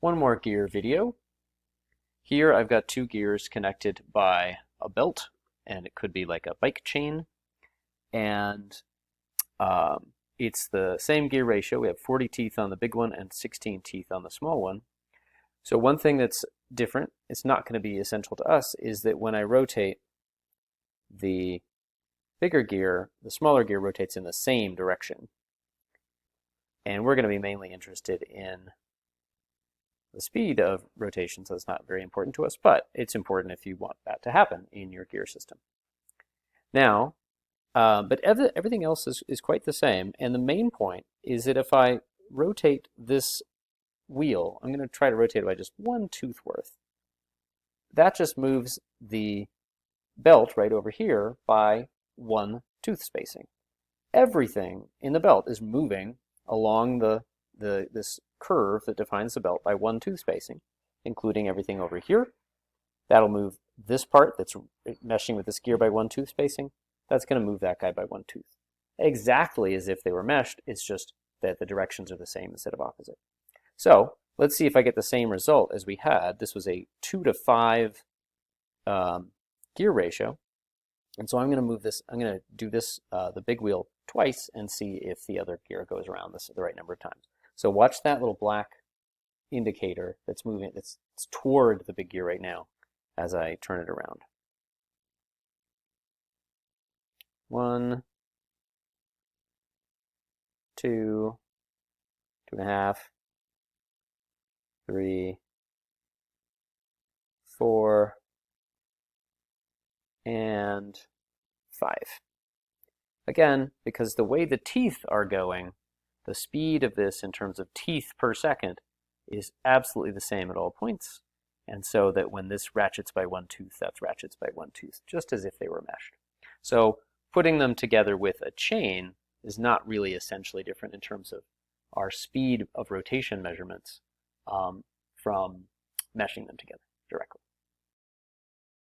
one more gear video. Here I've got two gears connected by a belt, and it could be like a bike chain, and it's the same gear ratio. We have 40 teeth on the big one and 16 teeth on the small one. So one thing that's different, it's not going to be essential to us, is that when I rotate the bigger gear, the smaller gear rotates in the same direction. And we're going to be mainly interested in the speed of rotation, so it's not very important to us, but it's important if you want that to happen in your gear system. Now, but everything else is quite the same, and the main point is that if I rotate this wheel, I'm going to try to rotate it by just one tooth worth. That just moves the belt right over here by one tooth spacing. Everything in the belt is moving along this curve that defines the belt by one tooth spacing, including everything over here. That'll move this part that's meshing with this gear by one tooth spacing. That's going to move that guy by one tooth. Exactly as if they were meshed, it's just that the directions are the same instead of opposite. So let's see if I get the same result as we had. This was a 2 to 5 gear ratio. And so I'm going to move this, I'm going to do this, the big wheel twice and see if the other gear goes around this the right number of times. So watch that little black indicator that's moving, it's toward the big gear right now as I turn it around. 1, 2, 2.5, 3, 4, and 5. Again, because the way the teeth are going, the speed of this in terms of teeth per second is absolutely the same at all points. And so that when this ratchets by one tooth, that ratchets by one tooth, just as if they were meshed. So putting them together with a chain is not really essentially different in terms of our speed of rotation measurements from meshing them together directly.